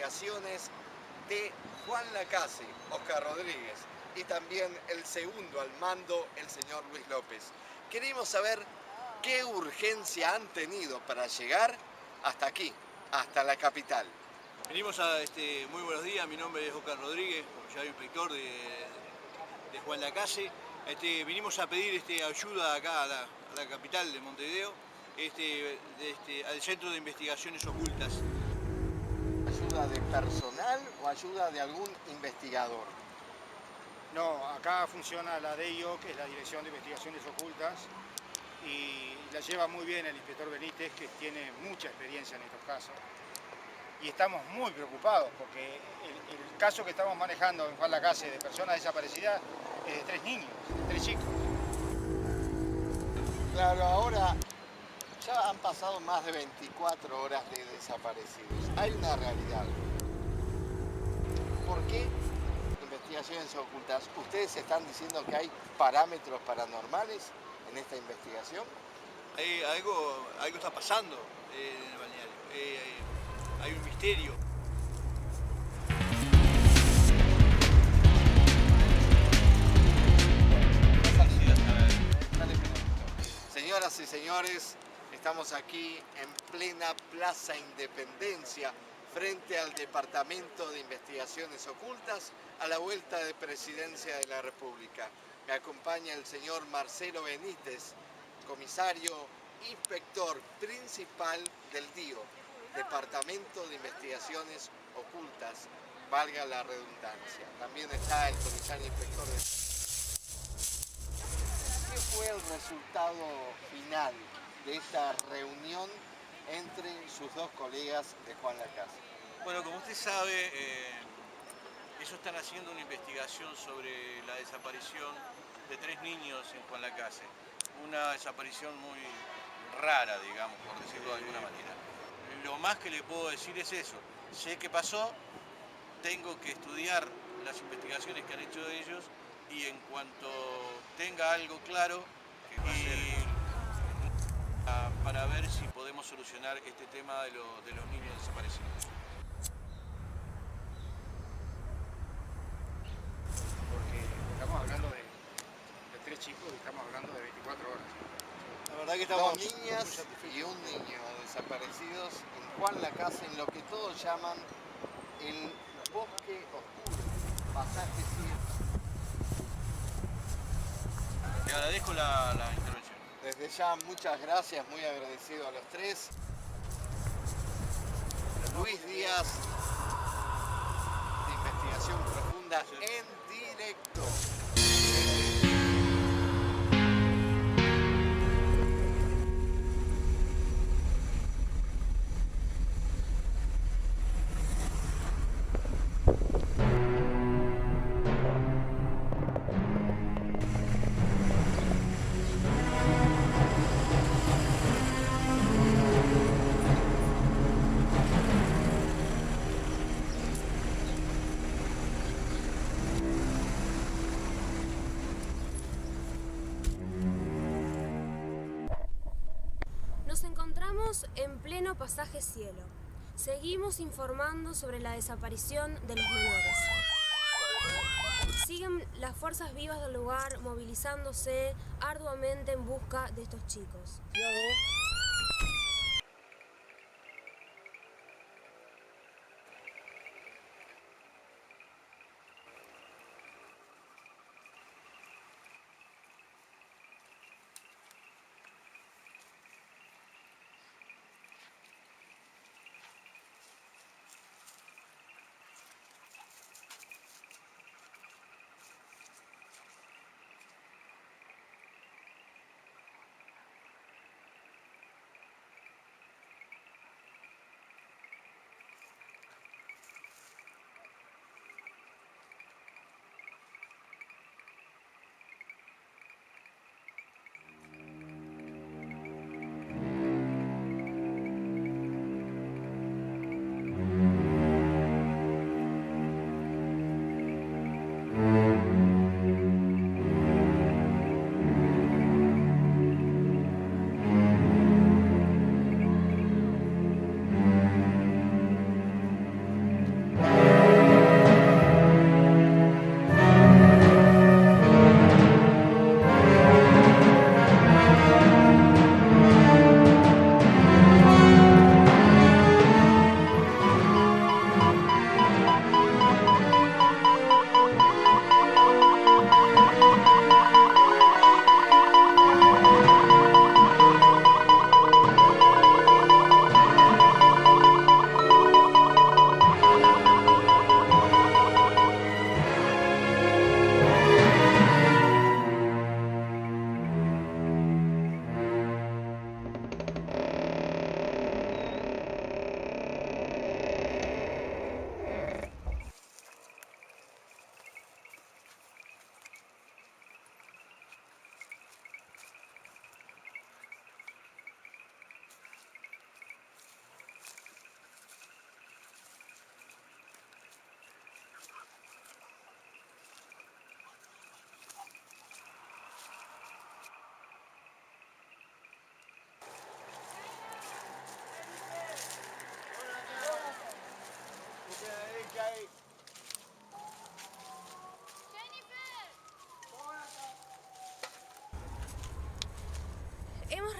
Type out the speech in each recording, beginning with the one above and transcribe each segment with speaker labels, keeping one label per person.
Speaker 1: investigaciones de Juan Lacase, Oscar Rodríguez, y también el segundo al mando, el señor Luis López. Queremos saber qué urgencia han tenido para llegar hasta aquí, hasta la capital.
Speaker 2: Venimos a muy buenos días, mi nombre es Oscar Rodríguez, comisario inspector de Juan Lacase. Vinimos a pedir ayuda acá a la capital de Montevideo, al Centro de Investigaciones Ocultas.
Speaker 1: ¿Ayuda de personal o ayuda de algún investigador?
Speaker 3: No, acá funciona la DIO, que es la Dirección de Investigaciones Ocultas, y la lleva muy bien el inspector Benítez, que tiene mucha experiencia en estos casos. Y estamos muy preocupados porque el caso que estamos manejando en Juan Lacase de personas desaparecidas es de 3 niños, de 3 chicos.
Speaker 1: Claro, ahora ya han pasado más de 24 horas de desaparecidos. Hay una realidad. ¿Por qué investigaciones ocultas? ¿Ustedes están diciendo que hay parámetros paranormales en esta investigación?
Speaker 2: Algo está pasando en el balneario. Hay un misterio.
Speaker 1: Señoras y señores, estamos aquí en plena Plaza Independencia, frente al Departamento de Investigaciones Ocultas, a la vuelta de Presidencia de la República. Me acompaña el señor Marcelo Benítez, comisario inspector principal del DIO, Departamento de Investigaciones Ocultas, valga la redundancia. También está el comisario inspector de... ¿Qué fue el resultado final de esta reunión entre sus dos colegas de Juan Lacase?
Speaker 2: Bueno, como usted sabe, ellos están haciendo una investigación sobre la desaparición de 3 niños en Juan Lacase. Una desaparición muy rara, digamos, por decirlo de alguna manera. Lo más que le puedo decir es eso. Sé qué pasó, tengo que estudiar las investigaciones que han hecho ellos y en cuanto tenga algo claro, para ver si podemos solucionar este tema de los niños desaparecidos.
Speaker 3: Porque estamos hablando de 3 chicos y estamos hablando de 24 horas.
Speaker 2: La verdad que estamos
Speaker 1: Dos niñas y un niño desaparecidos en Juan Lacase, en lo que todos llaman el bosque oscuro, pasaje cielo.
Speaker 2: Le agradezco la intervención.
Speaker 1: Desde ya, muchas gracias, muy agradecido a los tres. Luis Díaz, de Investigación Profunda, en directo.
Speaker 4: Nos encontramos en pleno pasaje cielo. Seguimos informando sobre la desaparición de los menores. Siguen las fuerzas vivas del lugar movilizándose arduamente en busca de estos chicos.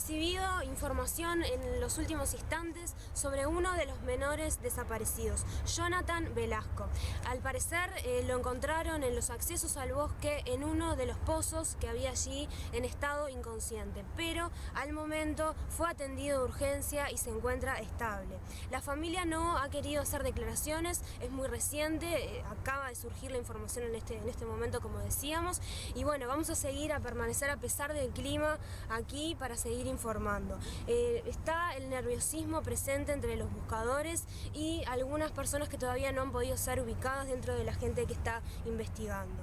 Speaker 4: recibido información en los últimos instantes sobre uno de los menores desaparecidos, Jonathan Velasco. Al parecer lo encontraron en los accesos al bosque en uno de los pozos que había allí en estado inconsciente, pero al momento fue atendido de urgencia y se encuentra estable. La familia no ha querido hacer declaraciones, es muy reciente, acaba de surgir la información en este momento, como decíamos, y bueno, vamos a seguir a permanecer a pesar del clima aquí para seguir informando. Está el nerviosismo presente entre los buscadores y algunas personas que todavía no han podido ser ubicadas dentro de la gente que está investigando.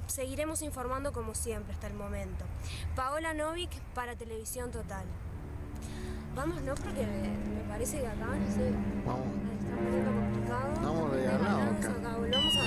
Speaker 4: Seguiremos informando como siempre hasta el momento. Paola Novik para Televisión Total. Vamos, ¿no? Porque me parece que acá, no sé,
Speaker 1: Vamos.
Speaker 4: está un poquito complicado.
Speaker 1: Vamos de al lado acá.
Speaker 4: Volvamos a